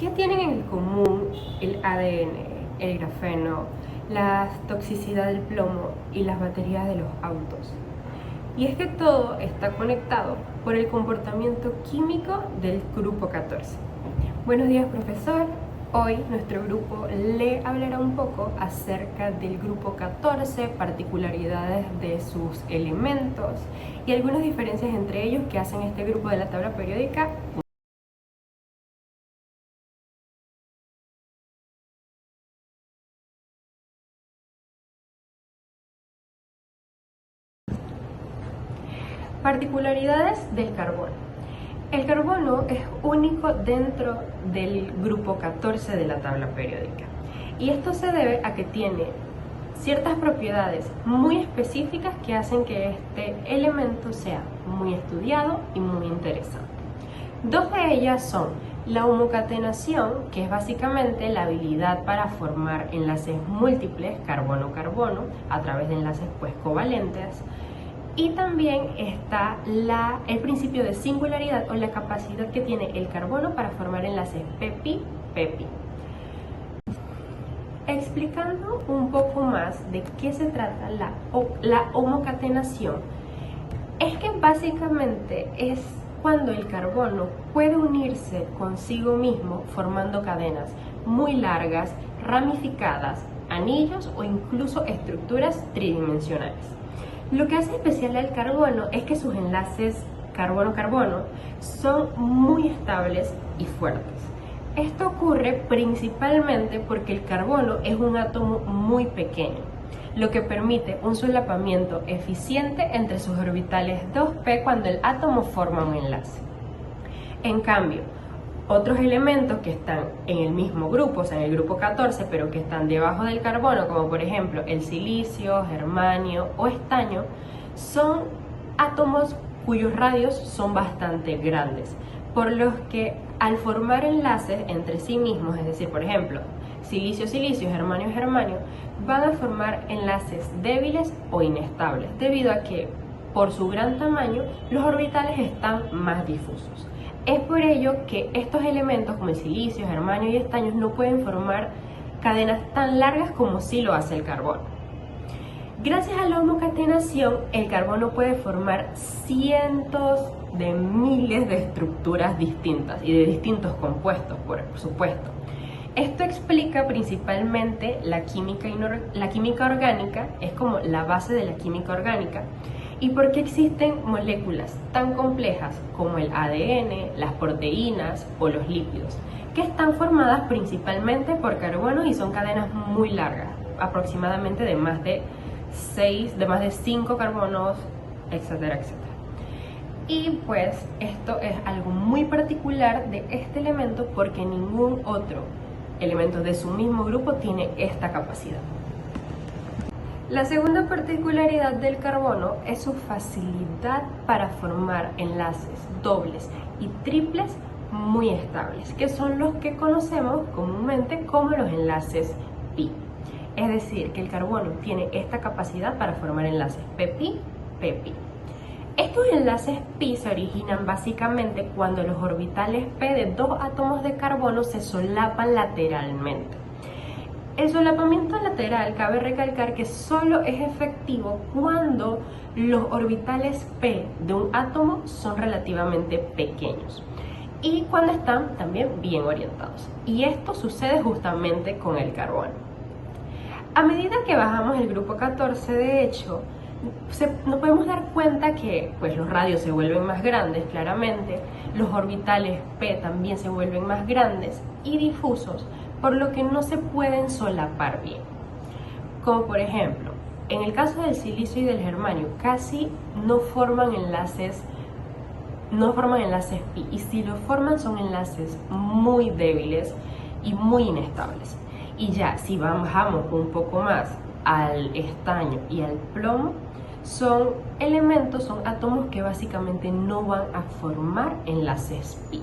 ¿Qué tienen en común el ADN, el grafeno, la toxicidad del plomo y las baterías de los autos? Y es que todo está conectado por el comportamiento químico del grupo 14. Buenos días, profesor. Hoy nuestro grupo le hablará un poco acerca del grupo 14, particularidades de sus elementos y algunas diferencias entre ellos que hacen este grupo de la tabla periódica. Particularidades del carbono. El carbono es único dentro del grupo 14 de la tabla periódica. Y esto se debe a que tiene ciertas propiedades muy específicas que hacen que este elemento sea muy estudiado y muy interesante. Dos de ellas son la homocatenación, que es básicamente la habilidad para formar enlaces múltiples carbono-carbono a través de enlaces covalentes. Y también está el principio de singularidad o la capacidad que tiene el carbono para formar enlaces pp-pp. Explicando un poco más de qué se trata la homocatenación, es que básicamente es cuando el carbono puede unirse consigo mismo formando cadenas muy largas, ramificadas, anillos o incluso estructuras tridimensionales. Lo que hace especial al carbono es que sus enlaces carbono-carbono son muy estables y fuertes. Esto ocurre principalmente porque el carbono es un átomo muy pequeño, lo que permite un solapamiento eficiente entre sus orbitales 2p cuando el átomo forma un enlace. En cambio, otros elementos que están en el mismo grupo, o sea, en el grupo 14, pero que están debajo del carbono, como por ejemplo el silicio, germanio o estaño, son átomos cuyos radios son bastante grandes, por los que al formar enlaces entre sí mismos, es decir, por ejemplo, silicio-silicio, germanio-germanio, van a formar enlaces débiles o inestables, debido a que por su gran tamaño los orbitales están más difusos. Es por ello que estos elementos como el silicio, germanio y estaño no pueden formar cadenas tan largas como sí lo hace el carbono. Gracias a la homocatenación, el carbono puede formar cientos de miles de estructuras distintas y de distintos compuestos, por supuesto. Esto explica principalmente la química orgánica, es como la base de la química orgánica, y por qué existen moléculas tan complejas como el ADN, las proteínas o los lípidos, que están formadas principalmente por carbono y son cadenas muy largas, aproximadamente de más de 5 carbonos, etcétera, etcétera. Y pues esto es algo muy particular de este elemento porque ningún otro elemento de su mismo grupo tiene esta capacidad. La segunda particularidad del carbono es su facilidad para formar enlaces dobles y triples muy estables, que son los que conocemos comúnmente como los enlaces pi. Es decir, que el carbono tiene esta capacidad para formar enlaces pp-pp. Estos enlaces pi se originan básicamente cuando los orbitales p de dos átomos de carbono se solapan lateralmente. El solapamiento lateral cabe recalcar que solo es efectivo cuando los orbitales p de un átomo son relativamente pequeños y cuando están también bien orientados. Y esto sucede justamente con el carbono. A medida que bajamos el grupo 14, de hecho, nos podemos dar cuenta que pues, los radios se vuelven más grandes, claramente, los orbitales p también se vuelven más grandes y difusos, por lo que no se pueden solapar bien. Como por ejemplo, en el caso del silicio y del germanio, casi no forman enlaces pi, y si lo forman son enlaces muy débiles y muy inestables. Y ya si bajamos un poco más al estaño y al plomo, son átomos que básicamente no van a formar enlaces pi.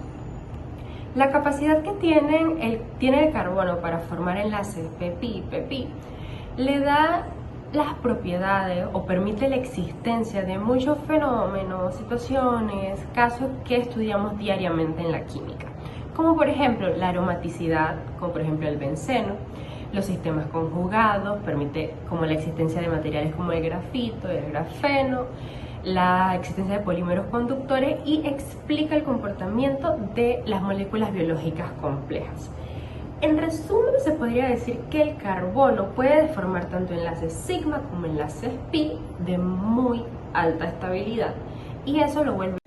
La capacidad que tiene el carbono para formar enlaces pp-pp le da las propiedades o permite la existencia de muchos fenómenos, situaciones, casos que estudiamos diariamente en la química, como por ejemplo la aromaticidad, como por ejemplo el benceno, los sistemas conjugados, permite como la existencia de materiales como el grafito, el grafeno, la existencia de polímeros conductores y explica el comportamiento de las moléculas biológicas complejas. En resumen, se podría decir que el carbono puede formar tanto enlaces sigma como enlaces pi de muy alta estabilidad, y eso lo vuelve.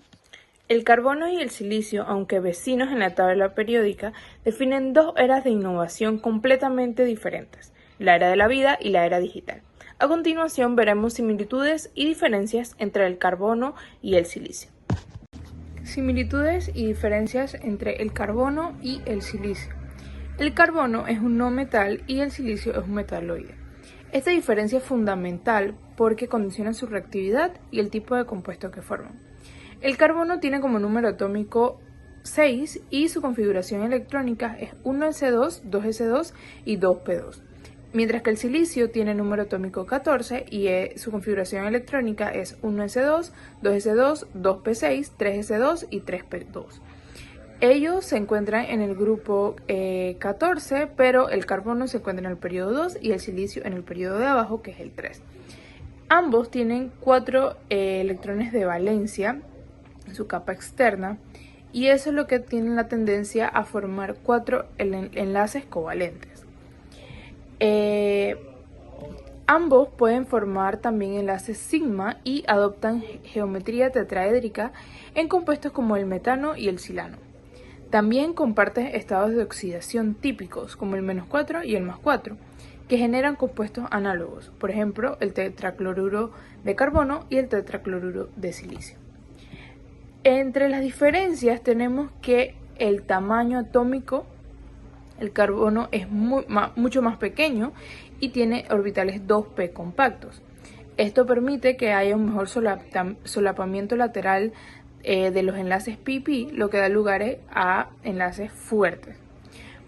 El carbono y el silicio, aunque vecinos en la tabla periódica, definen dos eras de innovación completamente diferentes, la era de la vida y la era digital. A continuación veremos similitudes y diferencias entre el carbono y el silicio. Similitudes y diferencias entre el carbono y el silicio. El carbono es un no metal y el silicio es un metaloide. Esta diferencia es fundamental porque condiciona su reactividad y el tipo de compuesto que forman. El carbono tiene como número atómico 6 y su configuración electrónica es 1s2, 2s2 y 2p2, mientras que el silicio tiene número atómico 14 y su configuración electrónica es 1s2, 2s2, 2p6, 3s2 y 3p2. Ellos se encuentran en el grupo 14, pero el carbono se encuentra en el periodo 2 y el silicio en el periodo de abajo, que es el 3. Ambos tienen 4 electrones de valencia en su capa externa, y eso es lo que tiene la tendencia a formar 4 enlaces covalentes. Ambos pueden formar también enlaces sigma y adoptan geometría tetraédrica en compuestos como el metano y el silano. También comparten estados de oxidación típicos como el -4 y el +4, que generan compuestos análogos, por ejemplo el tetracloruro de carbono y el tetracloruro de silicio. Entre las diferencias tenemos que el tamaño atómico, el carbono es mucho más pequeño y tiene orbitales 2p compactos. Esto permite que haya un mejor solapamiento lateral de los enlaces pi-pi, lo que da lugar a enlaces fuertes.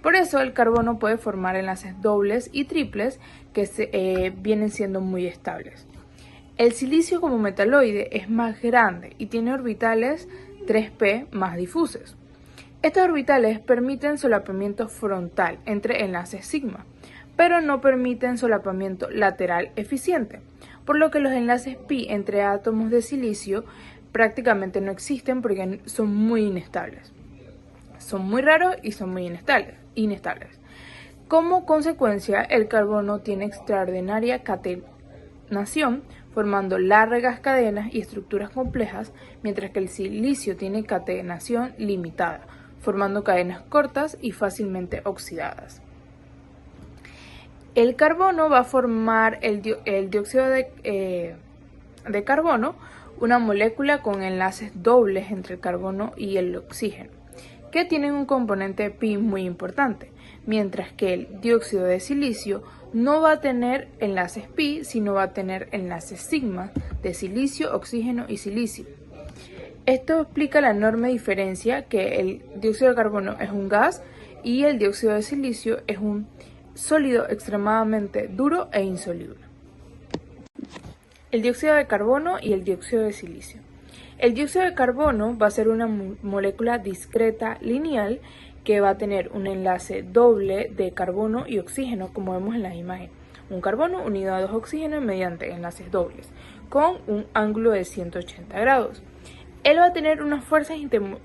Por eso el carbono puede formar enlaces dobles y triples que vienen siendo muy estables. El silicio como metaloide es más grande y tiene orbitales 3p más difusos. Estos orbitales permiten solapamiento frontal entre enlaces sigma, pero no permiten solapamiento lateral eficiente, por lo que los enlaces pi entre átomos de silicio prácticamente no existen porque son muy inestables. Son muy raros y son muy inestables. Como consecuencia, el carbono tiene extraordinaria catenación, formando largas cadenas y estructuras complejas, mientras que el silicio tiene catenación limitada, formando cadenas cortas y fácilmente oxidadas. El carbono va a formar el dióxido de carbono, una molécula con enlaces dobles entre el carbono y el oxígeno, que tienen un componente pi muy importante, mientras que el dióxido de silicio no va a tener enlaces pi, sino va a tener enlaces sigma de silicio, oxígeno y silicio. Esto explica la enorme diferencia que el dióxido de carbono es un gas y el dióxido de silicio es un sólido extremadamente duro e insoluble. El dióxido de carbono y el dióxido de silicio. El dióxido de carbono va a ser una molécula discreta lineal que va a tener un enlace doble de carbono y oxígeno, como vemos en la imagen. Un carbono unido a 2 oxígenos mediante enlaces dobles, con un ángulo de 180 grados. Él va a tener unas fuerzas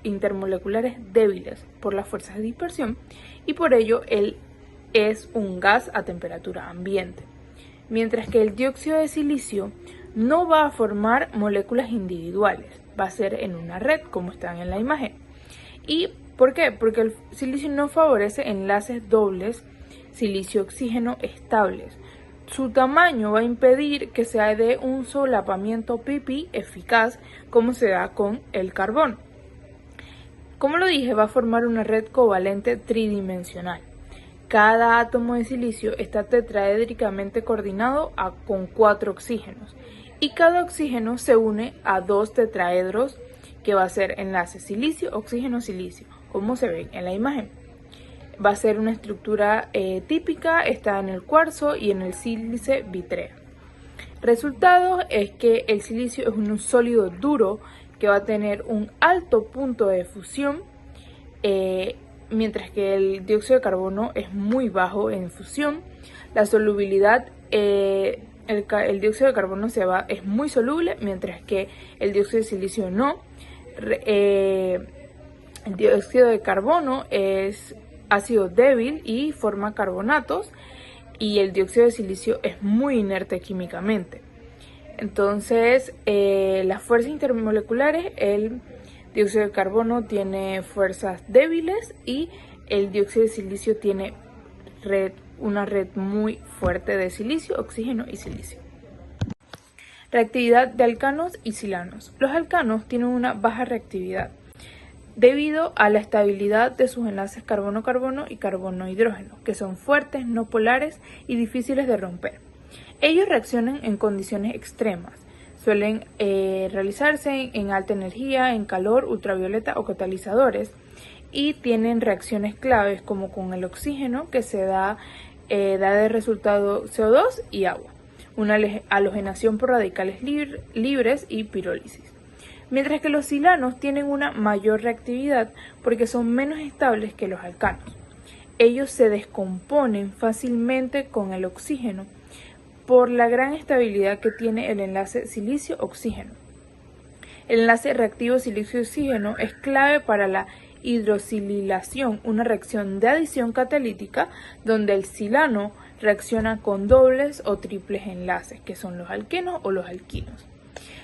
intermoleculares débiles por las fuerzas de dispersión y por ello él es un gas a temperatura ambiente. Mientras que el dióxido de silicio no va a formar moléculas individuales, va a ser en una red como están en la imagen. ¿Y por qué? Porque el silicio no favorece enlaces dobles silicio-oxígeno estables. Su tamaño va a impedir que se dé un solapamiento pi-pi eficaz como se da con el carbono. Como lo dije, va a formar una red covalente tridimensional. Cada átomo de silicio está tetraédricamente coordinado con 4 oxígenos y cada oxígeno se une a 2 tetraedros que va a ser enlace silicio-oxígeno-silicio, como se ve en la imagen. Va a ser una estructura típica, está en el cuarzo y en el sílice vitrea. Resultado es que el silicio es un sólido duro que va a tener un alto punto de fusión mientras que el dióxido de carbono es muy bajo en fusión. La solubilidad, el dióxido de carbono es muy soluble, mientras que el dióxido de silicio no. El dióxido de carbono es ácido débil y forma carbonatos, y el dióxido de silicio es muy inerte químicamente. Entonces, las fuerzas intermoleculares, el dióxido de carbono tiene fuerzas débiles y el dióxido de silicio tiene una red muy fuerte de silicio, oxígeno y silicio. Reactividad de alcanos y silanos. Los alcanos tienen una baja reactividad debido a la estabilidad de sus enlaces carbono-carbono y carbono-hidrógeno, que son fuertes, no polares y difíciles de romper. Ellos reaccionan en condiciones extremas. Suelen realizarse en alta energía, en calor, ultravioleta o catalizadores, y tienen reacciones claves como con el oxígeno, que da de resultado CO2 y agua, una halogenación por radicales libres y pirólisis. Mientras que los silanos tienen una mayor reactividad porque son menos estables que los alcanos. Ellos se descomponen fácilmente con el oxígeno por la gran estabilidad que tiene el enlace silicio-oxígeno. El enlace reactivo silicio-oxígeno es clave para la hidrosililación, una reacción de adición catalítica donde el silano reacciona con dobles o triples enlaces, que son los alquenos o los alquinos.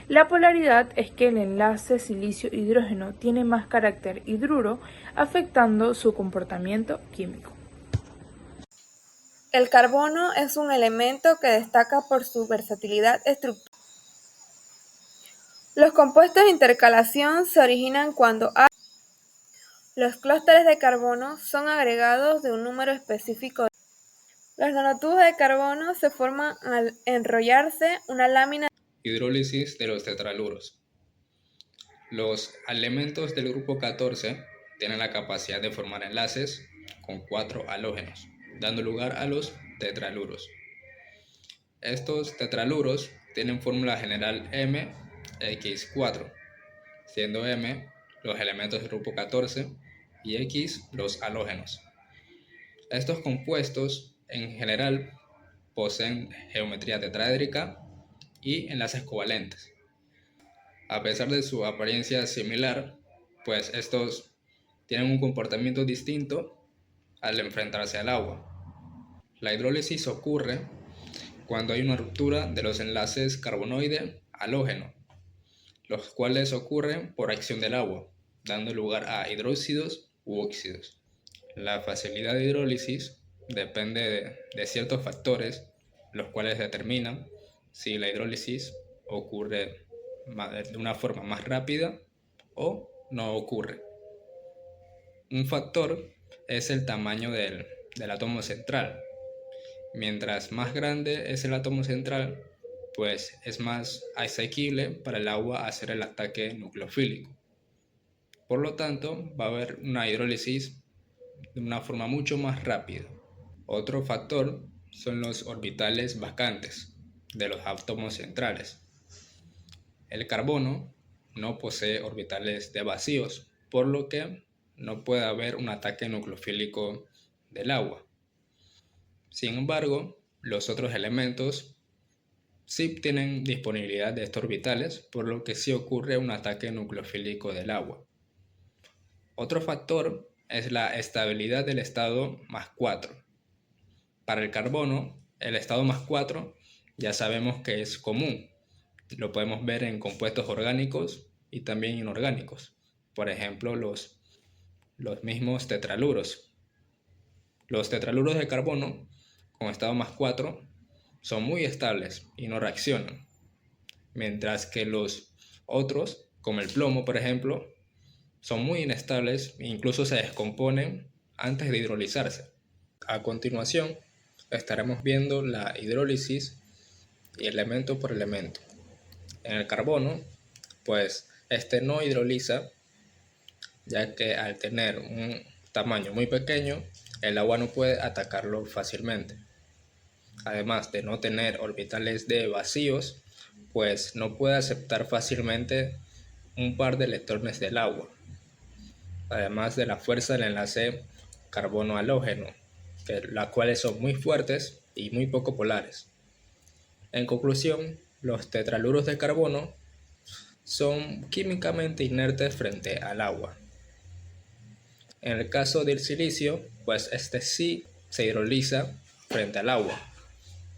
La polaridad es que el enlace silicio-hidrógeno tiene más carácter hidruro, afectando su comportamiento químico. El carbono es un elemento que destaca por su versatilidad estructural. Los compuestos de intercalación se originan cuando los clústeres de carbono son agregados de un número específico. Los nanotubos de carbono se forman al enrollarse una lámina. Hidrólisis de los tetraluros. Los elementos del grupo 14 tienen la capacidad de formar enlaces con 4 halógenos, dando lugar a los tetraluros. Estos tetraluros tienen fórmula general MX4, siendo M los elementos del grupo 14 y X los halógenos. Estos compuestos en general poseen geometría tetraédrica y enlaces covalentes. A pesar de su apariencia similar, pues estos tienen un comportamiento distinto al enfrentarse al agua. La hidrólisis ocurre cuando hay una ruptura de los enlaces carbonoide-halógeno, los cuales ocurren por acción del agua, dando lugar a hidróxidos u óxidos. La facilidad de hidrólisis depende de ciertos factores, los cuales determinan si la hidrólisis ocurre de una forma más rápida o no ocurre. Un factor es el tamaño del átomo central. Mientras más grande es el átomo central, pues es más asequible para el agua hacer el ataque nucleofílico. Por lo tanto, va a haber una hidrólisis de una forma mucho más rápida. Otro factor son los orbitales vacantes de los átomos centrales. El carbono no posee orbitales de vacíos, por lo que no puede haber un ataque nucleofílico del agua. Sin embargo, los otros elementos sí tienen disponibilidad de estos orbitales, por lo que sí ocurre un ataque nucleofílico del agua. Otro factor es la estabilidad del estado +4. Para el carbono, el estado +4 ya sabemos que es común. Lo podemos ver en compuestos orgánicos y también inorgánicos. Por ejemplo, los mismos tetraluros. Los tetraluros de carbono con estado +4 son muy estables y no reaccionan. Mientras que los otros, como el plomo por ejemplo, son muy inestables e incluso se descomponen antes de hidrolizarse. A continuación, estaremos viendo la hidrólisis y elemento por elemento. En el carbono, pues este no hidroliza, ya que al tener un tamaño muy pequeño, el agua no puede atacarlo fácilmente. Además de no tener orbitales de vacíos, pues no puede aceptar fácilmente un par de electrones del agua. Además de la fuerza del enlace carbono halógeno, las cuales son muy fuertes y muy poco polares. En conclusión, los tetraluros de carbono son químicamente inertes frente al agua. En el caso del silicio, pues este sí se hidroliza frente al agua.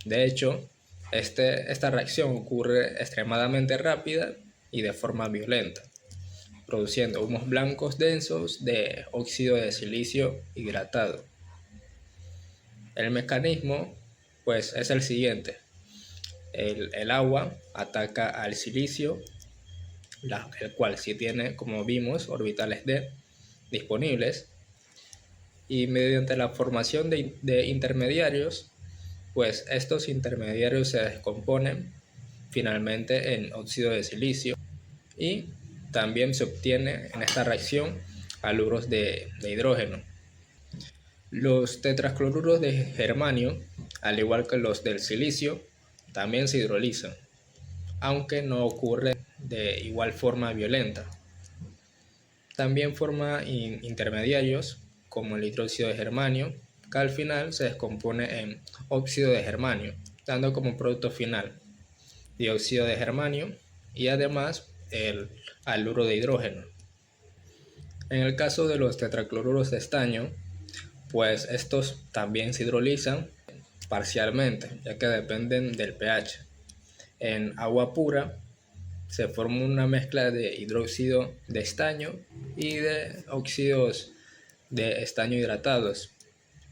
De hecho, esta reacción ocurre extremadamente rápida y de forma violenta, produciendo humos blancos densos de óxido de silicio hidratado. El mecanismo pues es el siguiente. El agua ataca al silicio, el cual sí tiene, como vimos, orbitales d disponibles, y mediante la formación de intermediarios, pues estos intermediarios se descomponen finalmente en óxido de silicio y también se obtiene en esta reacción haluros de hidrógeno. Los tetracloruros de germanio, al igual que los del silicio, también se hidrolizan, aunque no ocurre de igual forma violenta. También forma intermediarios como el hidróxido de germanio, que al final se descompone en óxido de germanio, dando como producto final dióxido de germanio y además el haluro de hidrógeno. En el caso de los tetracloruros de estaño, pues estos también se hidrolizan parcialmente, ya que dependen del pH. En agua pura se forma una mezcla de hidróxido de estaño y de óxidos de estaño hidratados,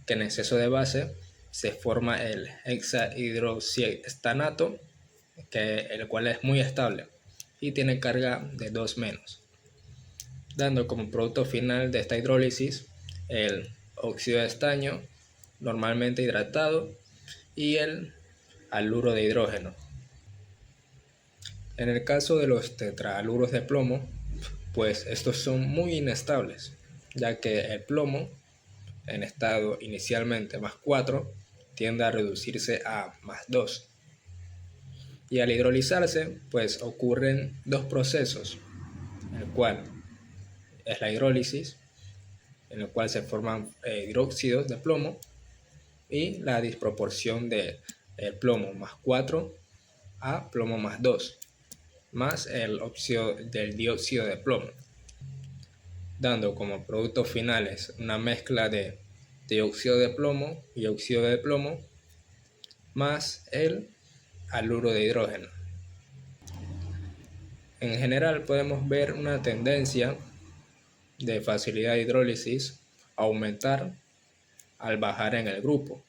que en exceso de base se forma el hexahidroxiestanato, el cual es muy estable y tiene carga de 2-, dando como producto final de esta hidrólisis el óxido de estaño normalmente hidratado y el haluro de hidrógeno. En el caso de los tetrahaluros de plomo, pues estos son muy inestables, ya que el plomo en estado inicialmente +4 tiende a reducirse a +2. Y al hidrolizarse, pues ocurren dos procesos, el cual es la hidrólisis, en el cual se forman hidróxidos de plomo, y la disproporción del plomo +4 a plomo +2, más el óxido del dióxido de plomo, dando como productos finales una mezcla de dióxido de plomo y óxido de plomo, más el haluro de hidrógeno. En general podemos ver una tendencia de facilidad de hidrólisis aumentar al bajar en el grupo.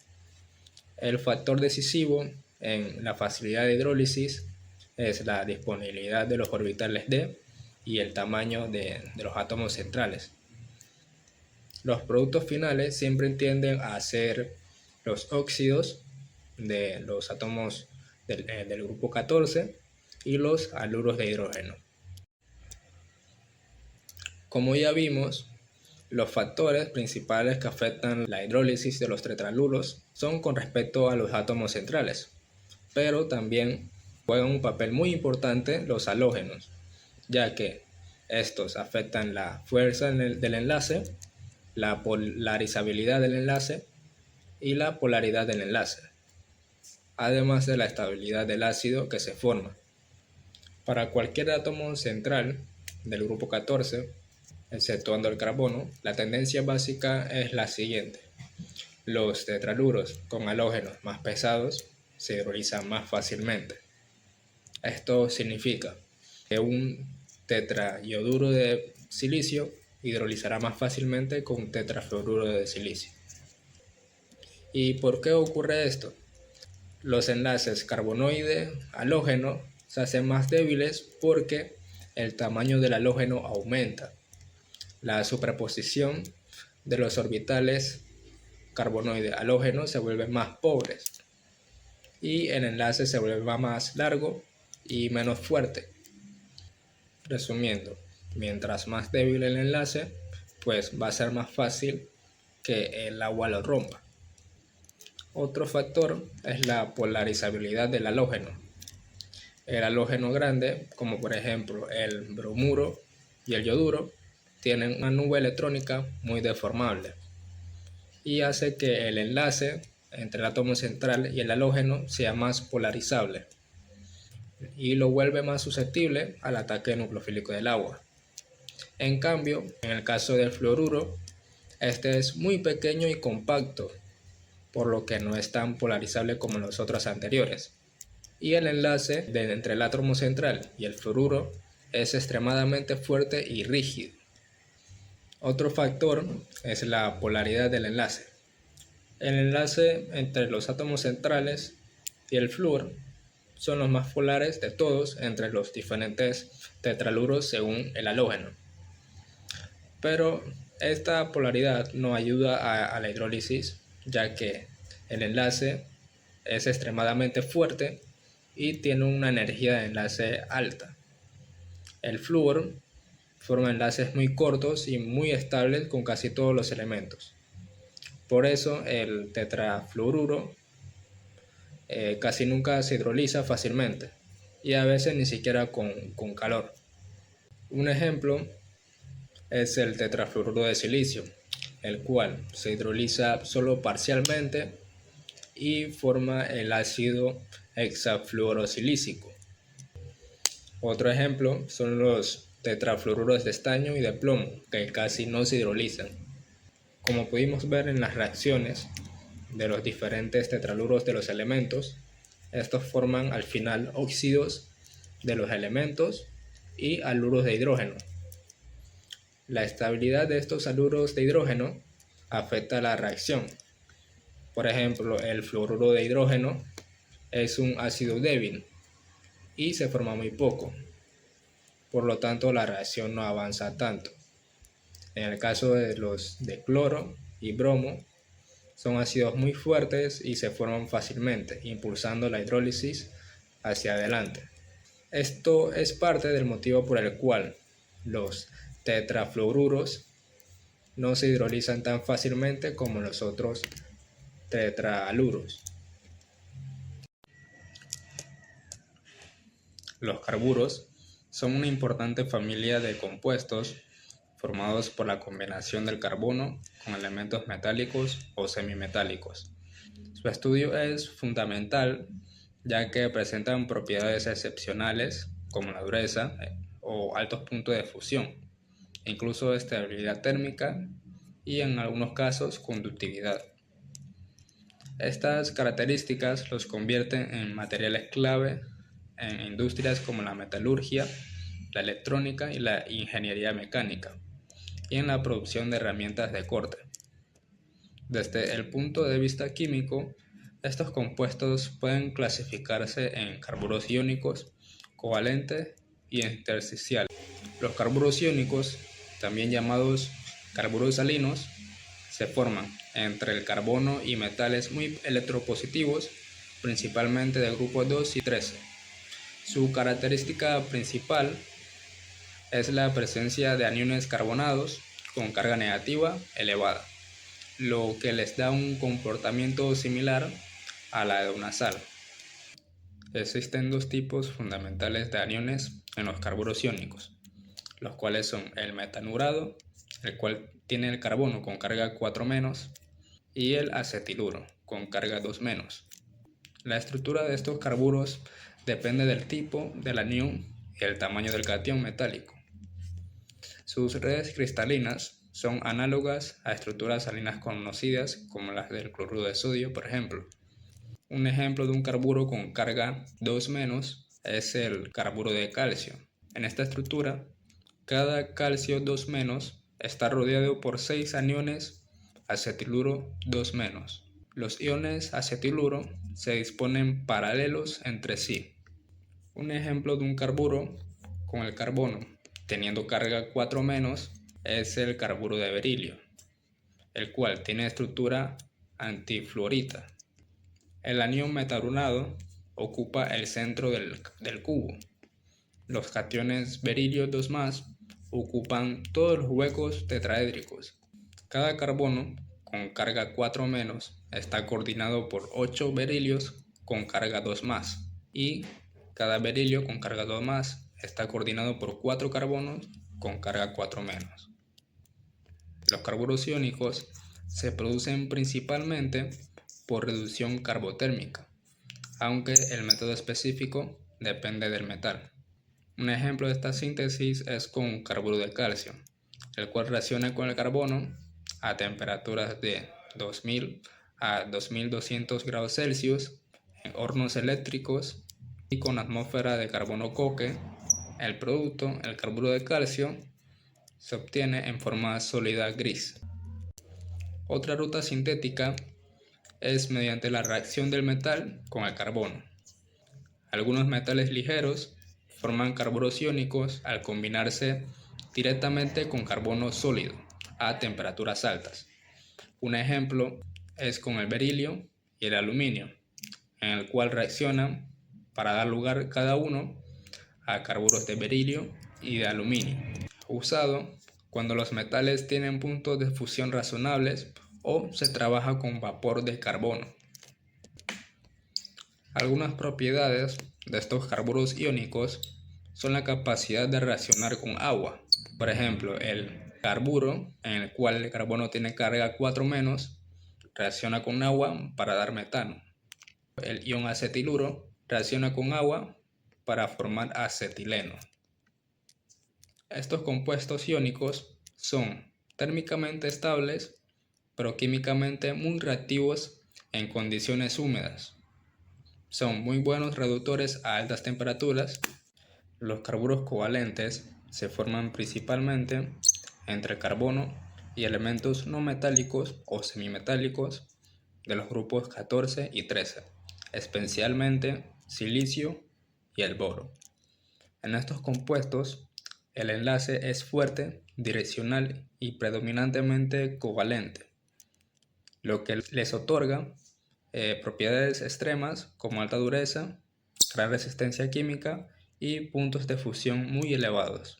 El factor decisivo en la facilidad de hidrólisis es la disponibilidad de los orbitales d y el tamaño de los átomos centrales. Los productos finales siempre tienden a ser los óxidos de los átomos del grupo 14 y los haluros de hidrógeno. Como ya vimos, los factores principales que afectan la hidrólisis de los tetraluros son con respecto a los átomos centrales, pero también juegan un papel muy importante los halógenos, ya que estos afectan la fuerza del enlace, la polarizabilidad del enlace y la polaridad del enlace, además de la estabilidad del ácido que se forma. Para cualquier átomo central del grupo 14, exceptuando el carbono, la tendencia básica es la siguiente. Los tetraluros con halógenos más pesados se hidrolizan más fácilmente. Esto significa que un tetraioduro de silicio hidrolizará más fácilmente con un tetrafluoruro de silicio. ¿Y por qué ocurre esto? Los enlaces carbonoide-halógeno se hacen más débiles porque el tamaño del halógeno aumenta. La superposición de los orbitales carbonoide-halógeno se vuelven más pobres y el enlace se vuelve más largo y menos fuerte. Resumiendo, mientras más débil el enlace, pues va a ser más fácil que el agua lo rompa. Otro factor es la polarizabilidad del halógeno. El halógeno grande, como por ejemplo el bromuro y el yoduro, tienen una nube electrónica muy deformable. y hace que el enlace entre el átomo central y el halógeno sea más polarizable y lo vuelve más susceptible al ataque nucleofílico del agua. En cambio, en el caso del fluoruro, este es muy pequeño y compacto, por lo que no es tan polarizable como los otros anteriores. Y el enlace entre el átomo central y el fluoruro es extremadamente fuerte y rígido. Otro factor es la polaridad del enlace. El enlace entre los átomos centrales y el flúor son los más polares de todos entre los diferentes tetraluros según el halógeno. Pero esta polaridad no ayuda a la hidrólisis, ya que el enlace es extremadamente fuerte y tiene una energía de enlace alta. El flúor forma enlaces muy cortos y muy estables con casi todos los elementos. Por eso el tetrafluoruro casi nunca se hidroliza fácilmente y a veces ni siquiera con calor. Un ejemplo es el tetrafluoruro de silicio, el cual se hidroliza solo parcialmente y forma el ácido hexafluorosilícico. Otro ejemplo son los tetrafluoruros de estaño y de plomo, que casi no se hidrolizan. Como pudimos ver en las reacciones de los diferentes tetraluros de los elementos, estos forman al final óxidos de los elementos y haluros de hidrógeno. La estabilidad de estos haluros de hidrógeno afecta la reacción. Por ejemplo, el fluoruro de hidrógeno es un ácido débil y se forma muy poco. Por lo tanto, la reacción no avanza tanto. En el caso de los de cloro y bromo, son ácidos muy fuertes y se forman fácilmente, impulsando la hidrólisis hacia adelante. Esto es parte del motivo por el cual los tetrafluoruros no se hidrolizan tan fácilmente como los otros tetrahaluros. Los carburos son una importante familia de compuestos formados por la combinación del carbono con elementos metálicos o semimetálicos. Su estudio es fundamental ya que presentan propiedades excepcionales como la dureza o altos puntos de fusión, incluso estabilidad térmica y en algunos casos conductividad. Estas características los convierten en materiales clave en industrias como la metalurgia, la electrónica y la ingeniería mecánica, y en la producción de herramientas de corte. Desde el punto de vista químico, estos compuestos pueden clasificarse en carburos iónicos, covalentes y intersticiales. Los carburos iónicos, también llamados carburos salinos, se forman entre el carbono y metales muy electropositivos, principalmente del grupo 2 y 13. Su característica principal es la presencia de aniones carbonados con carga negativa elevada, lo que les da un comportamiento similar a la de una sal. Existen dos tipos fundamentales de aniones en los carburos iónicos, los cuales son el metanurado, el cual tiene el carbono con carga 4-, y el acetiluro con carga 2-. La estructura de estos carburos depende del tipo del anión y el tamaño del catión metálico. Sus redes cristalinas son análogas a estructuras salinas conocidas como las del cloruro de sodio, por ejemplo. Un ejemplo de un carburo con carga 2- es el carburo de calcio. En esta estructura, cada calcio 2- está rodeado por 6 aniones acetiluro 2-. Los iones acetiluro se disponen paralelos entre sí. Un ejemplo de un carburo con el carbono teniendo carga 4- es el carburo de berilio, el cual tiene estructura antifluorita. El anión metalurado ocupa el centro del cubo. Los cationes berilio 2+ ocupan todos los huecos tetraédricos. Cada carbono con carga 4- está coordinado por 8 berilios con carga 2+, y cada berilio con carga 2+ está coordinado por 4 carbonos con carga 4-. Los carburos iónicos se producen principalmente por reducción carbotérmica, aunque el método específico depende del metal. Un ejemplo de esta síntesis es con carburo de calcio, el cual reacciona con el carbono a temperaturas de 2000 a 2200 grados Celsius en hornos eléctricos y con atmósfera de carbono coque. El producto, el carburo de calcio, se obtiene en forma sólida gris. Otra ruta sintética es mediante la reacción del metal con el carbono. Algunos metales ligeros forman carburos iónicos al combinarse directamente con carbono sólido a temperaturas altas. Un ejemplo es con el berilio y el aluminio, en el cual reaccionan para dar lugar cada uno a carburos de berilio y de aluminio, usado cuando los metales tienen puntos de fusión razonables o se trabaja con vapor de carbono. Algunas propiedades de estos carburos iónicos son la capacidad de reaccionar con agua. Por ejemplo, el carburo, en el cual el carbono tiene carga 4-, reacciona con agua para dar metano. El ion acetiluro reacciona con agua para formar acetileno. Estos compuestos iónicos son térmicamente estables, pero químicamente muy reactivos en condiciones húmedas. Son muy buenos reductores a altas temperaturas. Los carburos covalentes se forman principalmente entre carbono y elementos no metálicos o semimetálicos de los grupos 14 y 13, especialmente silicio y el boro. En estos compuestos, el enlace es fuerte, direccional y predominantemente covalente, lo que les otorga propiedades extremas como alta dureza, gran resistencia química y puntos de fusión muy elevados.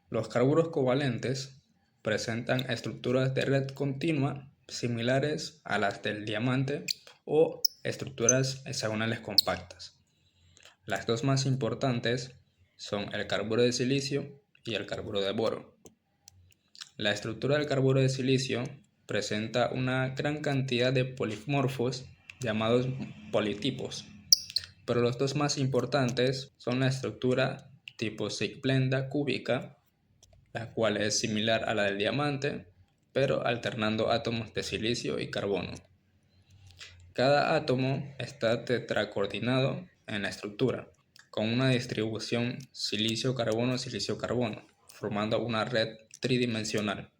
Los carburos covalentes presentan estructuras de red continua similares a las del diamante o estructuras hexagonales compactas. Las dos más importantes son el carburo de silicio y el carburo de boro. La estructura del carburo de silicio presenta una gran cantidad de polimorfos llamados politipos, pero los dos más importantes son la estructura tipo zigblenda cúbica, la cual es similar a la del diamante, pero alternando átomos de silicio y carbono. Cada átomo está tetracoordinado en la estructura, con una distribución silicio-carbono, formando una red tridimensional.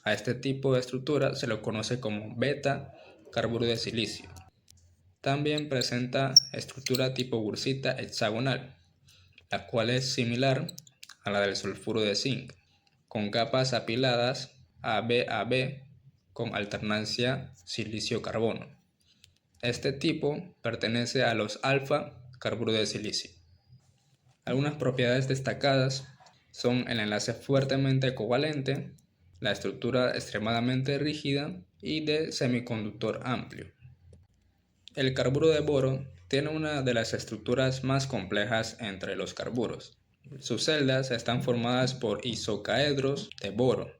A este tipo de estructura se lo conoce como beta carburo de silicio. También presenta estructura tipo bursita hexagonal, la cual es similar a la del sulfuro de zinc, con capas apiladas AB con alternancia silicio-carbono. Este tipo pertenece a los alfa carburo de silicio. Algunas propiedades destacadas son el enlace fuertemente covalente, la estructura extremadamente rígida y de semiconductor amplio. El carburo de boro tiene una de las estructuras más complejas entre los carburos. Sus celdas están formadas por isocaedros de boro,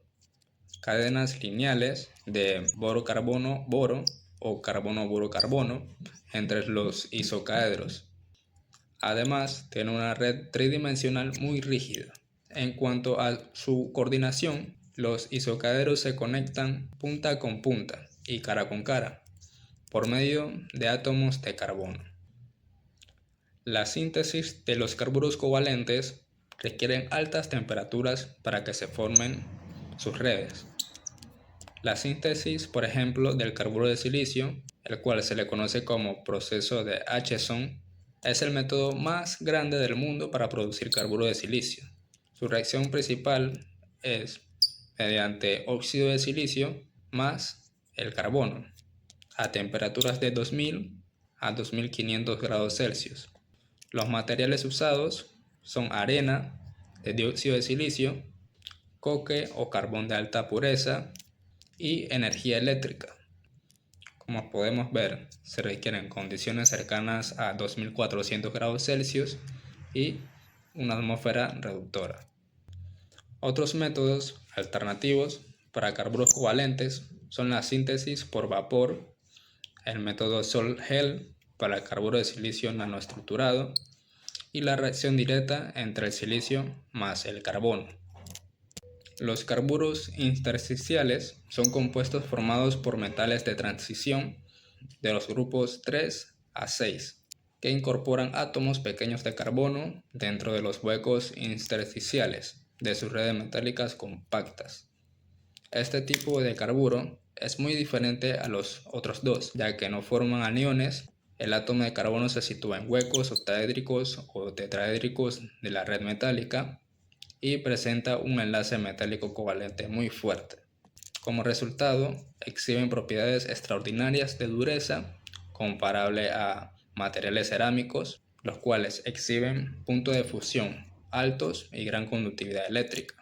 cadenas lineales de boro-carbono-boro o carbono-boro-carbono entre los isocaedros. Además, tiene una red tridimensional muy rígida. En cuanto a su coordinación, los isocaedros se conectan punta con punta y cara con cara por medio de átomos de carbono. La síntesis de los carburos covalentes requieren altas temperaturas para que se formen sus redes. La síntesis, por ejemplo, del carburo de silicio, el cual se le conoce como proceso de Acheson, es el método más grande del mundo para producir carburo de silicio. Su reacción principal es mediante óxido de silicio más el carbono a temperaturas de 2000 a 2500 grados Celsius. Los materiales usados son arena de dióxido de silicio, coque o carbón de alta pureza y energía eléctrica. Como podemos ver, se requieren condiciones cercanas a 2400 grados Celsius y una atmósfera reductora. Otros métodos alternativos para carburos covalentes son la síntesis por vapor, el método Sol-Gel para el carburo de silicio nanoestructurado y la reacción directa entre el silicio más el carbono. Los carburos intersticiales son compuestos formados por metales de transición de los grupos 3 a 6, que incorporan átomos pequeños de carbono dentro de los huecos intersticiales de sus redes metálicas compactas. Este tipo de carburo es muy diferente a los otros dos, ya que no forman aniones. El átomo de carbono se sitúa en huecos octaédricos o tetraédricos de la red metálica y presenta un enlace metálico covalente muy fuerte. Como resultado, exhiben propiedades extraordinarias de dureza comparable a materiales cerámicos, los cuales exhiben puntos de fusión altos y gran conductividad eléctrica.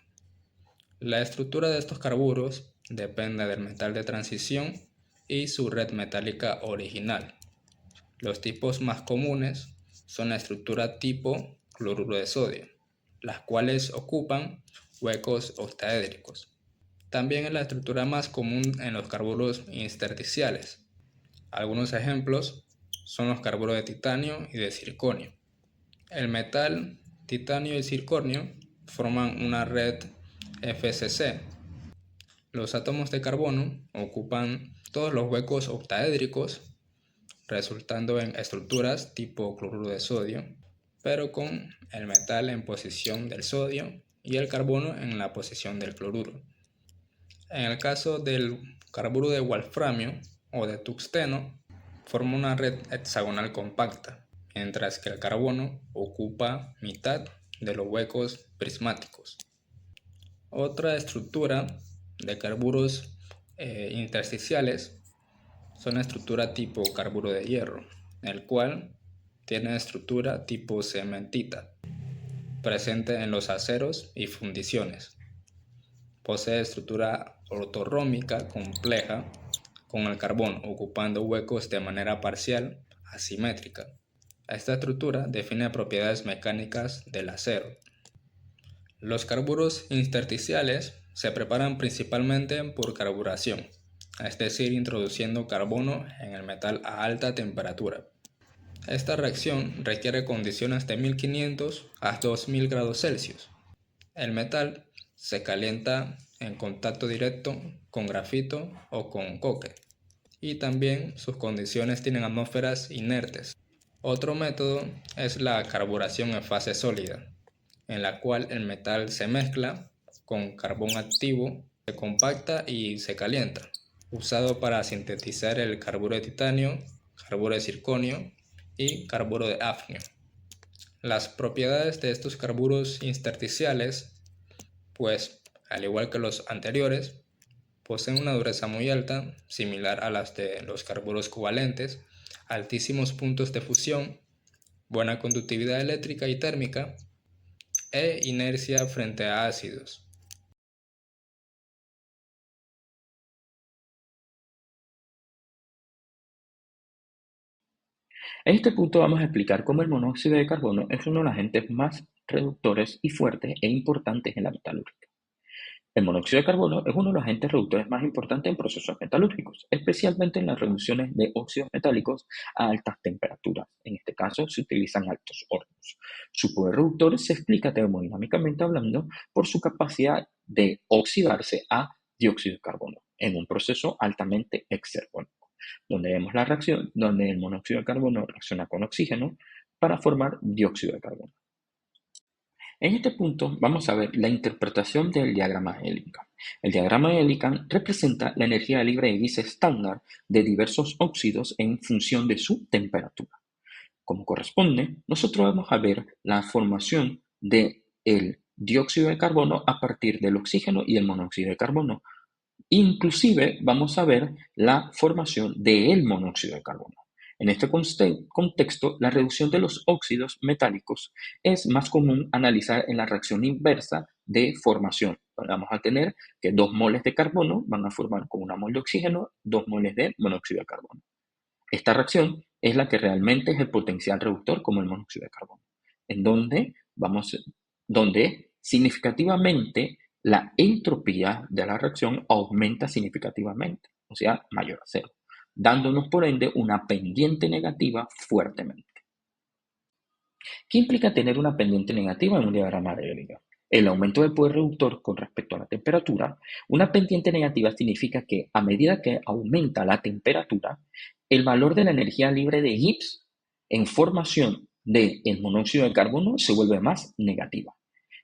La estructura de estos carburos depende del metal de transición y su red metálica original. Los tipos más comunes son la estructura tipo cloruro de sodio, las cuales ocupan huecos octaédricos. También es la estructura más común en los carburos intersticiales. Algunos ejemplos son los carburos de titanio y de circonio. El metal titanio y circonio forman una red FCC. Los átomos de carbono ocupan todos los huecos octaédricos, resultando en estructuras tipo cloruro de sodio, pero con el metal en posición del sodio y el carbono en la posición del cloruro. En el caso del carburo de wolframio o de tungsteno, forma una red hexagonal compacta, mientras que el carbono ocupa mitad de los huecos prismáticos. Otra estructura de carburos intersticiales son la estructura tipo carburo de hierro, el cual tiene estructura tipo cementita, presente en los aceros y fundiciones. Posee estructura ortorrómbica compleja con el carbono ocupando huecos de manera parcial asimétrica. Esta estructura define propiedades mecánicas del acero. Los carburos intersticiales se preparan principalmente por carburación, es decir, introduciendo carbono en el metal a alta temperatura. Esta reacción requiere condiciones de 1500 a 2000 grados Celsius. El metal se calienta en contacto directo con grafito o con coque, y también sus condiciones tienen atmósferas inertes. Otro método es la carburación en fase sólida, en la cual el metal se mezcla con carbón activo, se compacta y se calienta, usado para sintetizar el carburo de titanio, carburo de circonio y carburo de hafnio. Las propiedades de estos carburos intersticiales, pues, al igual que los anteriores, poseen una dureza muy alta, similar a las de los carburos covalentes, altísimos puntos de fusión, buena conductividad eléctrica y térmica, e inercia frente a ácidos. En este punto vamos a explicar cómo el monóxido de carbono es uno de los agentes más reductores y fuertes e importantes en la metalúrgica. El monóxido de carbono es uno de los agentes reductores más importantes en procesos metalúrgicos, especialmente en las reducciones de óxidos metálicos a altas temperaturas. En este caso se utilizan altos hornos. Su poder reductor se explica termodinámicamente hablando por su capacidad de oxidarse a dióxido de carbono en un proceso altamente exergónico, donde vemos la reacción donde el monóxido de carbono reacciona con oxígeno para formar dióxido de carbono. En este punto vamos a ver la interpretación del diagrama de Elingham. El diagrama de Elingham representa la energía libre de Gibbs estándar de diversos óxidos en función de su temperatura. Como corresponde, nosotros vamos a ver la formación del dióxido de carbono a partir del oxígeno y el monóxido de carbono. Inclusive vamos a ver la formación del monóxido de carbono. En este contexto, la reducción de los óxidos metálicos es más común analizar en la reacción inversa de formación. Vamos a tener que 2 moles de carbono van a formar con 1 mol de oxígeno 2 moles de monóxido de carbono. Esta reacción es la que realmente es el potencial reductor como el monóxido de carbono, en donde significativamente la entropía de la reacción aumenta significativamente. o sea, mayor a cero, dándonos por ende una pendiente negativa fuertemente. ¿Qué implica tener una pendiente negativa en un diagrama de Ellinger? El aumento del poder reductor con respecto a la temperatura. Una pendiente negativa significa que a medida que aumenta la temperatura, el valor de la energía libre de Gibbs en formación del monóxido de carbono se vuelve más negativa.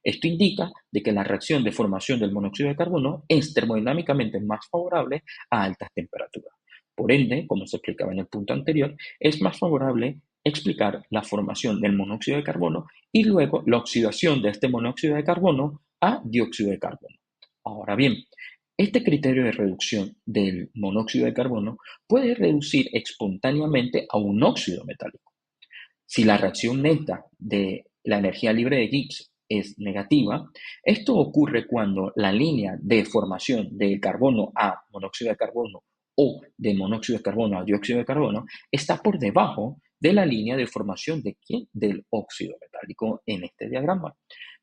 Esto indica de que la reacción de formación del monóxido de carbono es termodinámicamente más favorable a altas temperaturas. Por ende, como se explicaba en el punto anterior, es más favorable explicar la formación del monóxido de carbono y luego la oxidación de este monóxido de carbono a dióxido de carbono. Ahora bien, este criterio de reducción del monóxido de carbono puede reducir espontáneamente a un óxido metálico. Si la reacción neta de la energía libre de Gibbs es negativa, esto ocurre cuando la línea de formación del carbono a monóxido de carbono o de monóxido de carbono a dióxido de carbono está por debajo de la línea de formación de ¿quién? Del óxido metálico en este diagrama,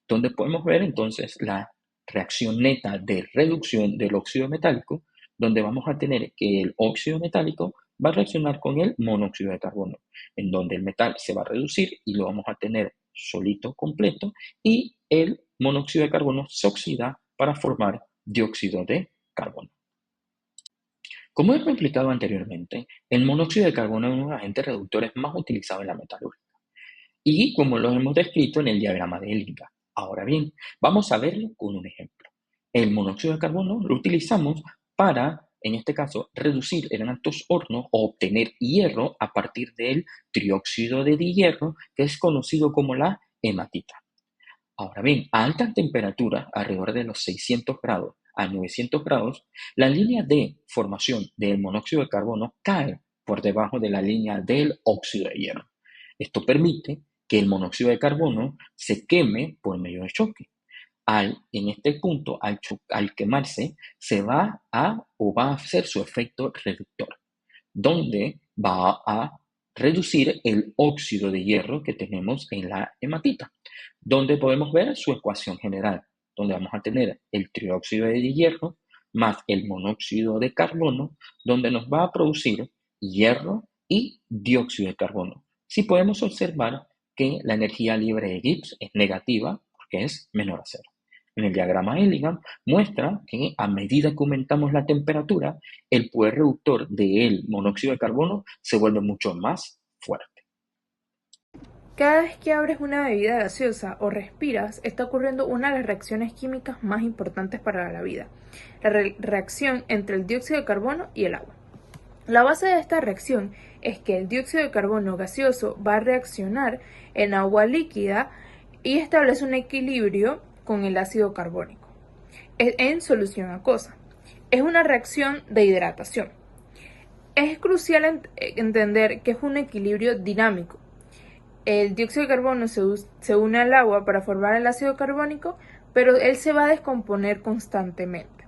donde podemos ver entonces la reacción neta de reducción del óxido metálico, donde vamos a tener que el óxido metálico va a reaccionar con el monóxido de carbono, en donde el metal se va a reducir y lo vamos a tener solito completo y el monóxido de carbono se oxida para formar dióxido de carbono. Como hemos explicado anteriormente, el monóxido de carbono es uno de los agentes reductores más utilizados en la metalúrgica y como lo hemos descrito en el diagrama de Ellinger. Ahora bien, vamos a verlo con un ejemplo. El monóxido de carbono lo utilizamos para, en este caso, reducir en altos hornos o obtener hierro a partir del trióxido de dihierro, que es conocido como la hematita. Ahora bien, a altas temperaturas, alrededor de los 600 grados a 900 grados, la línea de formación del monóxido de carbono cae por debajo de la línea del óxido de hierro. Esto permite que el monóxido de carbono se queme por medio de choque. En este punto, al quemarse, se va a hacer su efecto reductor, donde va a reducir el óxido de hierro que tenemos en la hematita, donde podemos ver su ecuación general, donde vamos a tener el trióxido de hierro más el monóxido de carbono, donde nos va a producir hierro y dióxido de carbono. Sí podemos observar que la energía libre de Gibbs es negativa porque es menor a cero. En el diagrama Ellinger muestra que a medida que aumentamos la temperatura, el poder reductor del monóxido de carbono se vuelve mucho más fuerte. Cada vez que abres una bebida gaseosa o respiras, está ocurriendo una de las reacciones químicas más importantes para la vida, la reacción entre el dióxido de carbono y el agua. La base de esta reacción es que el dióxido de carbono gaseoso va a reaccionar en agua líquida y establece un equilibrio con el ácido carbónico en solución acuosa. Es una reacción de hidratación. Es crucial entender que es un equilibrio dinámico. El dióxido de carbono se une al agua para formar el ácido carbónico, pero él se va a descomponer constantemente.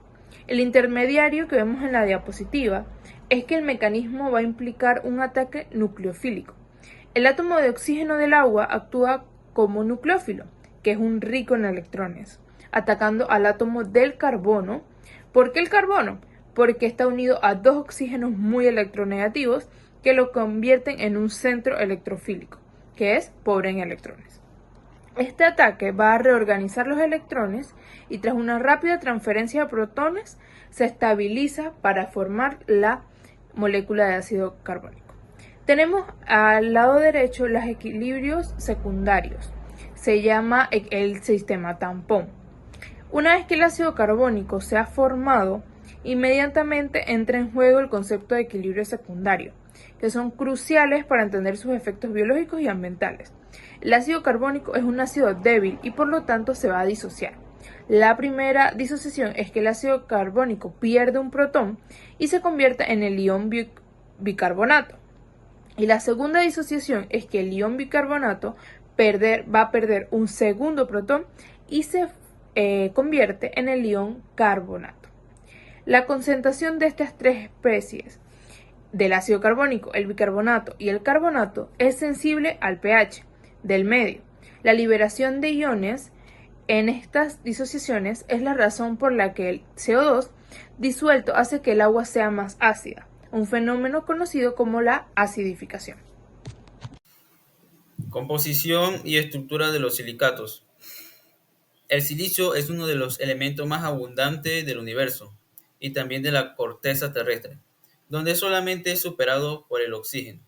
El intermediario que vemos en la diapositiva es que el mecanismo va a implicar un ataque nucleofílico. El átomo de oxígeno del agua actúa como nucleófilo, que es un rico en electrones, atacando al átomo del carbono. ¿Por qué el carbono? Porque está unido a dos oxígenos muy electronegativos que lo convierten en un centro electrofílico, que es pobre en electrones. Este ataque va a reorganizar los electrones y tras una rápida transferencia de protones se estabiliza para formar la molécula de ácido carbónico. Tenemos al lado derecho los equilibrios secundarios. Se llama el sistema tampón. Una vez que el ácido carbónico se ha formado, inmediatamente entra en juego el concepto de equilibrio secundario, que son cruciales para entender sus efectos biológicos y ambientales. El ácido carbónico es un ácido débil y por lo tanto se va a disociar. La primera disociación es que el ácido carbónico pierde un protón y se convierte en el ion bicarbonato. Y la segunda disociación es que el ion bicarbonato va a perder un segundo protón y se convierte en el ion carbonato. La concentración de estas tres especies del ácido carbónico, el bicarbonato y el carbonato es sensible al pH del medio. La liberación de iones en estas disociaciones es la razón por la que el CO2 disuelto hace que el agua sea más ácida, un fenómeno conocido como la acidificación. Composición y estructura de los silicatos. El silicio es uno de los elementos más abundantes del universo y también de la corteza terrestre, donde solamente es superado por el oxígeno.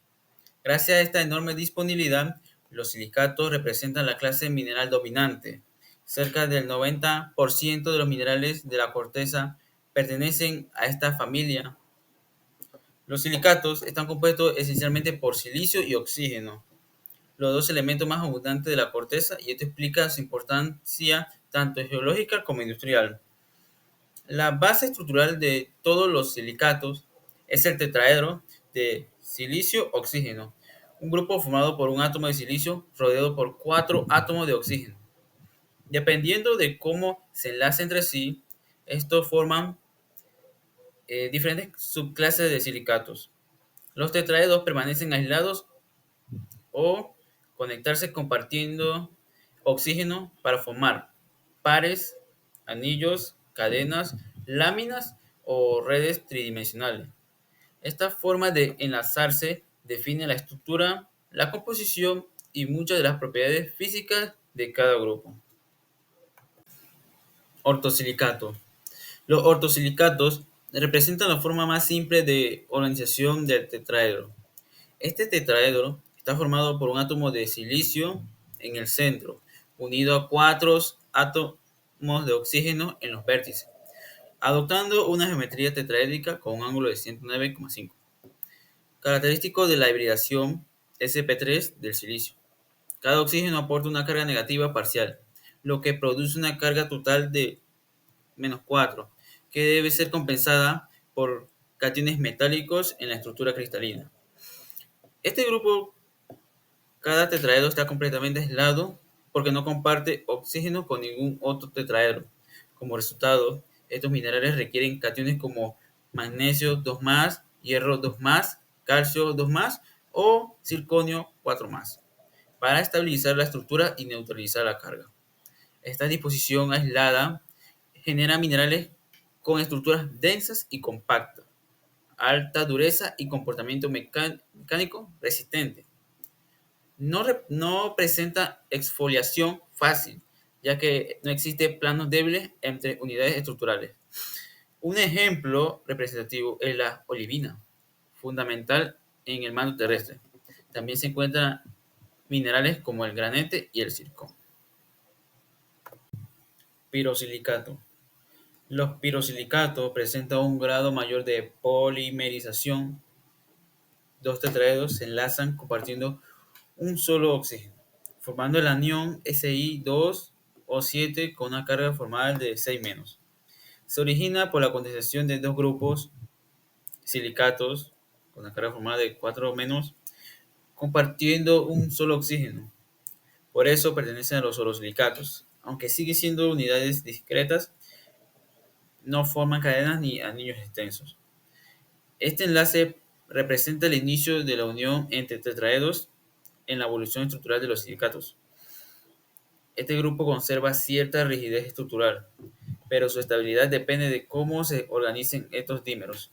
Gracias a esta enorme disponibilidad, los silicatos representan la clase mineral dominante. Cerca del 90% de los minerales de la corteza pertenecen a esta familia. Los silicatos están compuestos esencialmente por silicio y oxígeno, los dos elementos más abundantes de la corteza, y esto explica su importancia tanto geológica como industrial. La base estructural de todos los silicatos es el tetraedro de silicio-oxígeno, un grupo formado por un átomo de silicio rodeado por 4 átomos de oxígeno. Dependiendo de cómo se enlacen entre sí, estos forman diferentes subclases de silicatos. Los tetraedros permanecen aislados o conectarse compartiendo oxígeno para formar pares, anillos, cadenas, láminas o redes tridimensionales. Esta forma de enlazarse define la estructura, la composición y muchas de las propiedades físicas de cada grupo. Ortosilicato. Los ortosilicatos representan la forma más simple de organización del tetraedro. Este tetraedro está formado por un átomo de silicio en el centro, unido a 4 átomos de oxígeno en los vértices, adoptando una geometría tetraédrica con un ángulo de 109,5. Característico de la hibridación sp3 del silicio. Cada oxígeno aporta una carga negativa parcial, lo que produce una carga total de -4, que debe ser compensada por cationes metálicos en la estructura cristalina. Este grupo, cada tetraedro está completamente aislado porque no comparte oxígeno con ningún otro tetraedro. Como resultado, estos minerales requieren cationes como magnesio 2+, hierro 2+, calcio 2+, o circonio 4+, para estabilizar la estructura y neutralizar la carga. Esta disposición aislada genera minerales con estructuras densas y compactas, alta dureza y comportamiento mecánico resistente. No presenta exfoliación fácil, ya que no existen planos débiles entre unidades estructurales. Un ejemplo representativo es la olivina, fundamental en el manto terrestre. También se encuentran minerales como el granete y el zircón. Pirosilicato. Los pirosilicatos presentan un grado mayor de polimerización. Dos tetraedros se enlazan compartiendo un solo oxígeno, formando el anión Si2O7 con una carga formal de 6-. Se origina por la condensación de dos grupos silicatos con una carga formal de 4-, compartiendo un solo oxígeno. Por eso pertenecen a los orosilicatos. Aunque siguen siendo unidades discretas, no forman cadenas ni anillos extensos. Este enlace representa el inicio de la unión entre tetraedros en la evolución estructural de los silicatos. Este grupo conserva cierta rigidez estructural, pero su estabilidad depende de cómo se organicen estos dímeros.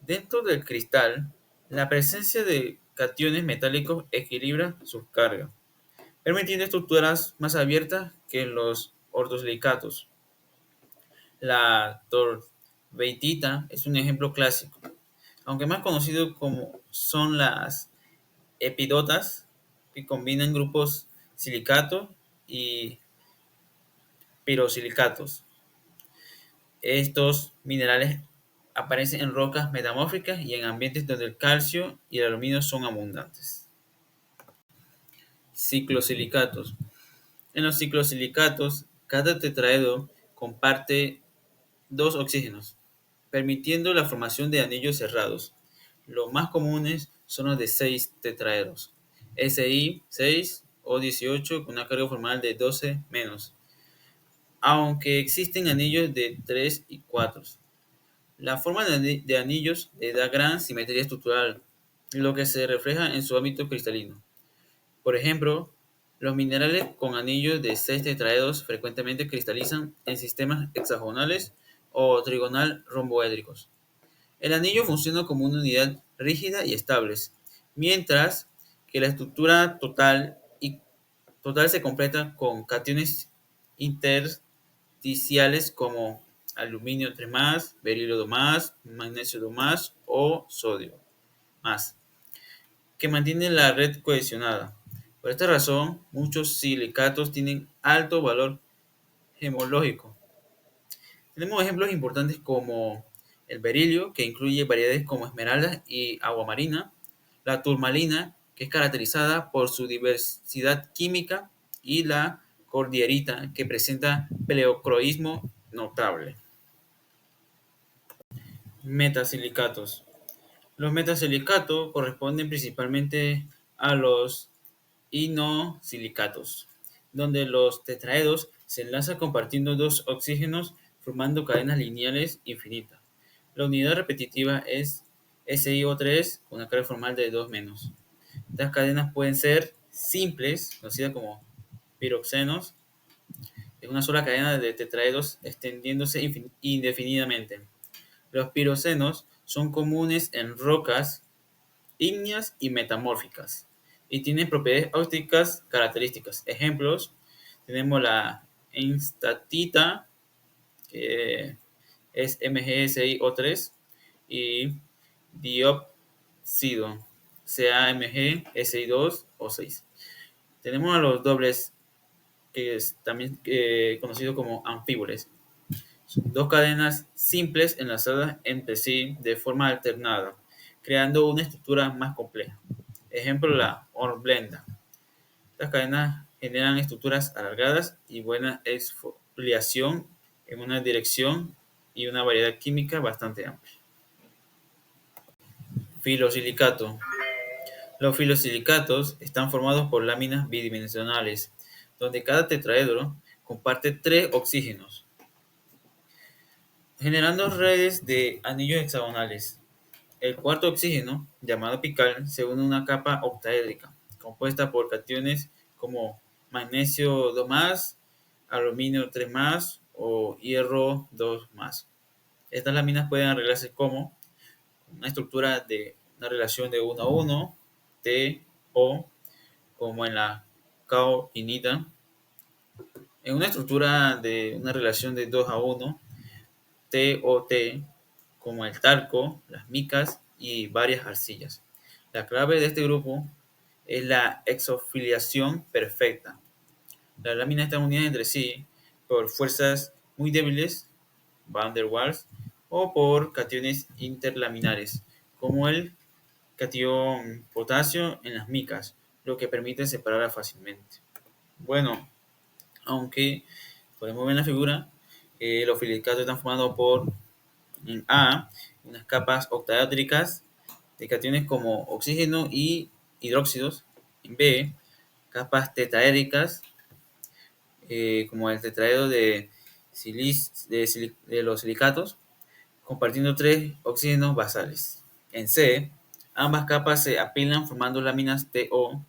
Dentro del cristal, la presencia de cationes metálicos equilibra sus cargas, permitiendo estructuras más abiertas que en los ortosilicatos. La torbeitita es un ejemplo clásico, aunque más conocido como son las epidotas, que combinan grupos silicato y pirosilicatos. Estos minerales aparecen en rocas metamórficas y en ambientes donde el calcio y el aluminio son abundantes. Ciclosilicatos. En los ciclosilicatos, cada tetraedro comparte 2 oxígenos, permitiendo la formación de anillos cerrados. Los más comunes son los de 6 tetraedros, Si6 o 18 con una carga formal de 12-, aunque existen anillos de 3 y 4. La forma de anillos le da gran simetría estructural, lo que se refleja en su ámbito cristalino. Por ejemplo, los minerales con anillos de 6 tetraedros frecuentemente cristalizan en sistemas hexagonales o trigonal romboédricos. El anillo funciona como una unidad rígida y estable, mientras que la estructura total se completa con cationes intersticiales como aluminio 3+, berilio 2+, magnesio 2+, o sodio más, que mantienen la red cohesionada. Por esta razón, muchos silicatos tienen alto valor gemológico. Tenemos ejemplos importantes como el berilio, que incluye variedades como esmeralda y aguamarina, la turmalina, que es caracterizada por su diversidad química, y la cordierita, que presenta pleocroismo notable. Metasilicatos. Los metasilicatos corresponden principalmente a los inosilicatos, donde los tetraedros se enlazan compartiendo dos oxígenos formando cadenas lineales infinitas. La unidad repetitiva es SiO3 con una carga formal de 2-. Estas cadenas pueden ser simples, conocidas como piroxenos, es una sola cadena de tetraedros extendiéndose indefinidamente. Los piroxenos son comunes en rocas ígneas y metamórficas y tienen propiedades ópticas características. Ejemplos, tenemos la enstatita, que es MgSiO3, y dióxido, CaMgSi2 o 6. Tenemos a los dobles, que es también conocido como anfíboles. Son dos cadenas simples enlazadas entre sí de forma alternada, creando una estructura más compleja. Ejemplo, la hornblenda. Estas cadenas generan estructuras alargadas y buena exfoliación en una dirección y una variedad química bastante amplia. Filosilicato. Los filosilicatos están formados por láminas bidimensionales, donde cada tetraedro comparte 3 oxígenos, generando redes de anillos hexagonales. El cuarto oxígeno, llamado apical, se une a una capa octaédrica, compuesta por cationes como magnesio 2+, aluminio 3+, o hierro 2+. Estas láminas pueden arreglarse como una estructura de una relación de 1:1, T-O, como en la caolinita, en una estructura de una relación de 2:1, TOT, como el talco, las micas y varias arcillas. La clave de este grupo es la exofiliación perfecta. Las láminas están unidas entre sí por fuerzas muy débiles, van der Waals, o por cationes interlaminares, como el catión potasio en las micas, lo que permite separarlas fácilmente. Bueno, aunque podemos ver en la figura, los silicatos están formados por, en A, unas capas octaédricas de cationes como oxígeno y hidróxidos. En B, capas tetraédricas, como el tetraedro de los silicatos, compartiendo 3 oxígenos basales. En C, ambas capas se apilan formando láminas TO.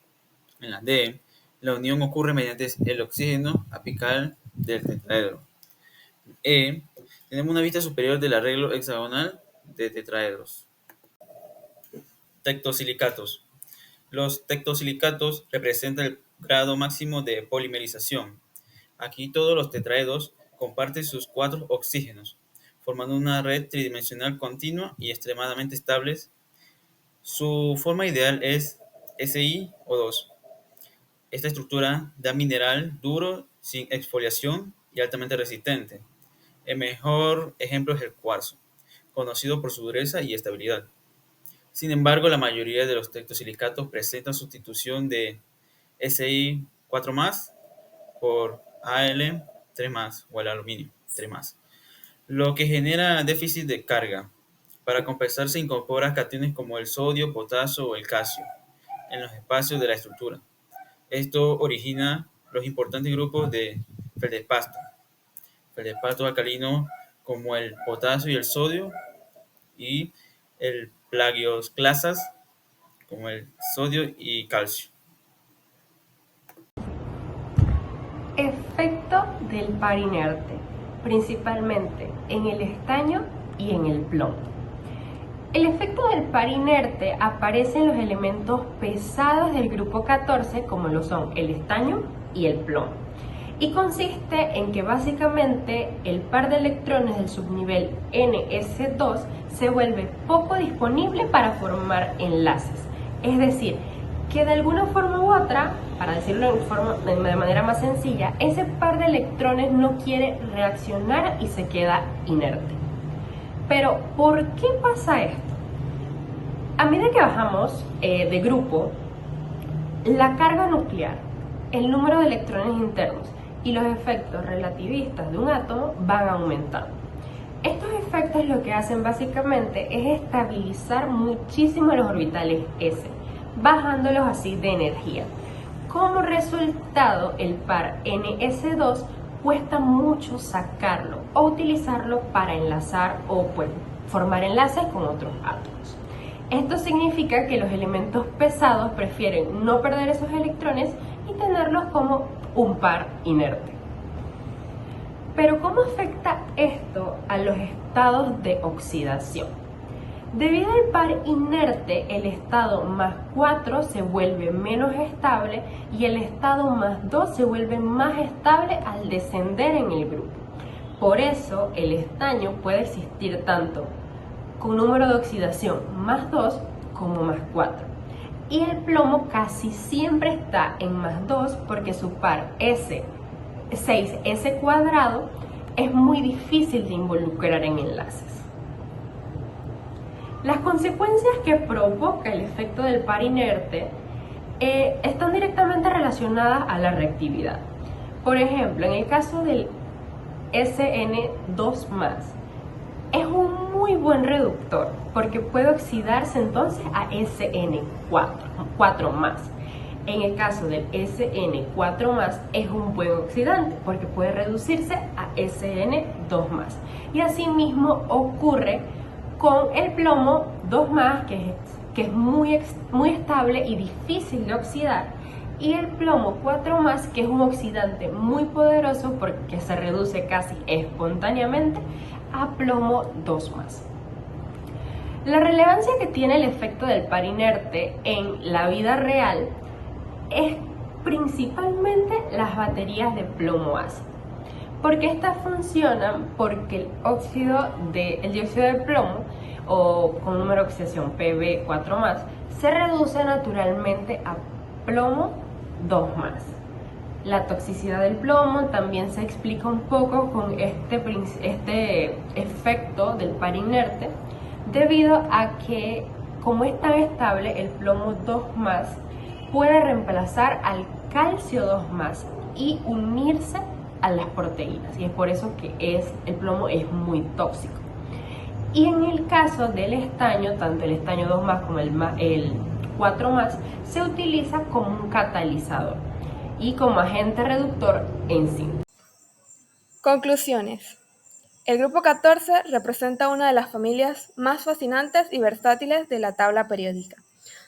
En la D, la unión ocurre mediante el oxígeno apical del tetraedro. E, tenemos una vista superior del arreglo hexagonal de tetraedros. Tectosilicatos. Los tectosilicatos representan el grado máximo de polimerización. Aquí todos los tetraedros comparten sus 4 oxígenos, formando una red tridimensional continua y extremadamente estable. Su forma ideal es SiO2. Esta estructura da mineral duro, sin exfoliación y altamente resistente. El mejor ejemplo es el cuarzo, conocido por su dureza y estabilidad. Sin embargo, la mayoría de los tectosilicatos presentan sustitución de Si4+ por Al3+ o el aluminio 3+, lo que genera déficit de carga. Para compensar, se incorporan cationes como el sodio, potasio o el calcio en los espacios de la estructura. Esto origina los importantes grupos de feldespato alcalino como el potasio y el sodio, y el plagioclasas como el sodio y calcio. Efecto del par inerte. principalmente en el estaño y en el plomo. El efecto del par inerte aparece en los elementos pesados del grupo 14, como lo son el estaño y el plomo, y consiste en que básicamente el par de electrones del subnivel Ns2 se vuelve poco disponible para formar enlaces. Es decir, que de alguna forma u otra, para decirlo de manera más sencilla, ese par de electrones no quiere reaccionar y se queda inerte. Pero, ¿por qué pasa esto? A medida que bajamos de grupo, la carga nuclear, el número de electrones internos y los efectos relativistas de un átomo van aumentando. Estos efectos lo que hacen básicamente es estabilizar muchísimo los orbitales S, bajándolos así de energía. Como resultado, el par Ns2 cuesta mucho sacarlo o utilizarlo para enlazar o pues, formar enlaces con otros átomos. Esto significa que los elementos pesados prefieren no perder esos electrones y tenerlos como un par inerte. Pero ¿cómo afecta esto a los estados de oxidación? Debido al par inerte, el estado más 4 se vuelve menos estable y el estado más 2 se vuelve más estable al descender en el grupo. Por eso el estaño puede existir tanto con número de oxidación más 2 como más 4. Y el plomo casi siempre está en más 2 porque su par S6S cuadrado es muy difícil de involucrar en enlaces. Las consecuencias que provoca el efecto del par inerte están directamente relacionadas a la reactividad. Por ejemplo, en el caso del SN2+, es un muy buen reductor porque puede oxidarse entonces a SN4+. En el caso del SN4+, es un buen oxidante porque puede reducirse a SN2+. Y asimismo ocurre con el plomo 2+, que es muy estable y difícil de oxidar, y el plomo 4+, que es un oxidante muy poderoso porque se reduce casi espontáneamente a plomo 2+. La relevancia que tiene el efecto del par inerte en la vida real es principalmente las baterías de plomo ácido, porque estas funcionan porque el dióxido de plomo, o con número de oxidación Pb4+, se reduce naturalmente a plomo 2+. La toxicidad del plomo también se explica un poco con este efecto del par inerte, debido a que, como es tan estable, el plomo 2+ puede reemplazar al calcio 2+ y unirse a las proteínas, y es por eso que el plomo es muy tóxico. Y en el caso del estaño, tanto el estaño 2+ como el 4+, se utiliza como un catalizador y como agente reductor en síntesis. Conclusiones. El grupo 14 representa una de las familias más fascinantes y versátiles de la tabla periódica,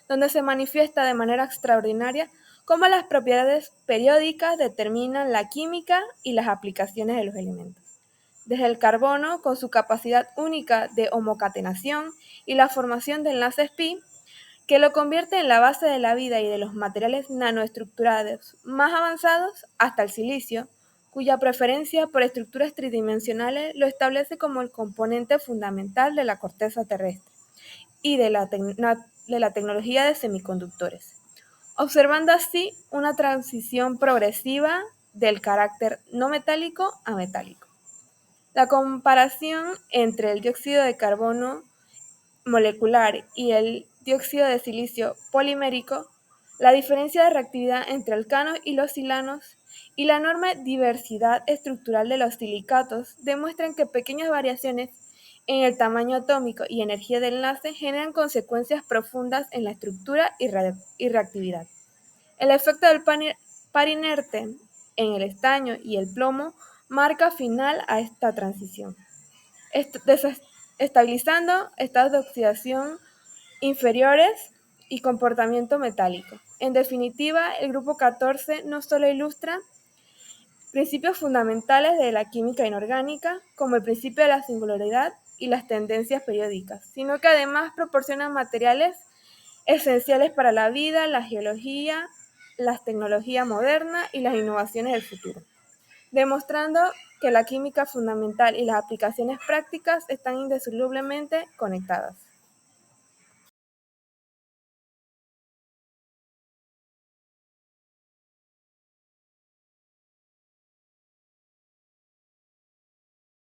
donde se manifiesta de manera extraordinaria cómo las propiedades periódicas determinan la química y las aplicaciones de los elementos. Desde el carbono, con su capacidad única de homocatenación y la formación de enlaces pi, que lo convierte en la base de la vida y de los materiales nanoestructurados más avanzados, hasta el silicio, cuya preferencia por estructuras tridimensionales lo establece como el componente fundamental de la corteza terrestre y de la tecnología de semiconductores, observando así una transición progresiva del carácter no metálico a metálico. La comparación entre el dióxido de carbono molecular y el dióxido de silicio polimérico, la diferencia de reactividad entre alcanos y los silanos y la enorme diversidad estructural de los silicatos demuestran que pequeñas variaciones en el tamaño atómico y energía del enlace generan consecuencias profundas en la estructura y reactividad. El efecto del par inerte en el estaño y el plomo marca final a esta transición, estabilizando estados de oxidación inferiores y comportamiento metálico. En definitiva, el grupo 14 no solo ilustra principios fundamentales de la química inorgánica, como el principio de la singularidad y las tendencias periódicas, sino que además proporcionan materiales esenciales para la vida, la geología, la tecnología moderna y las innovaciones del futuro, demostrando que la química fundamental y las aplicaciones prácticas están indisolublemente conectadas.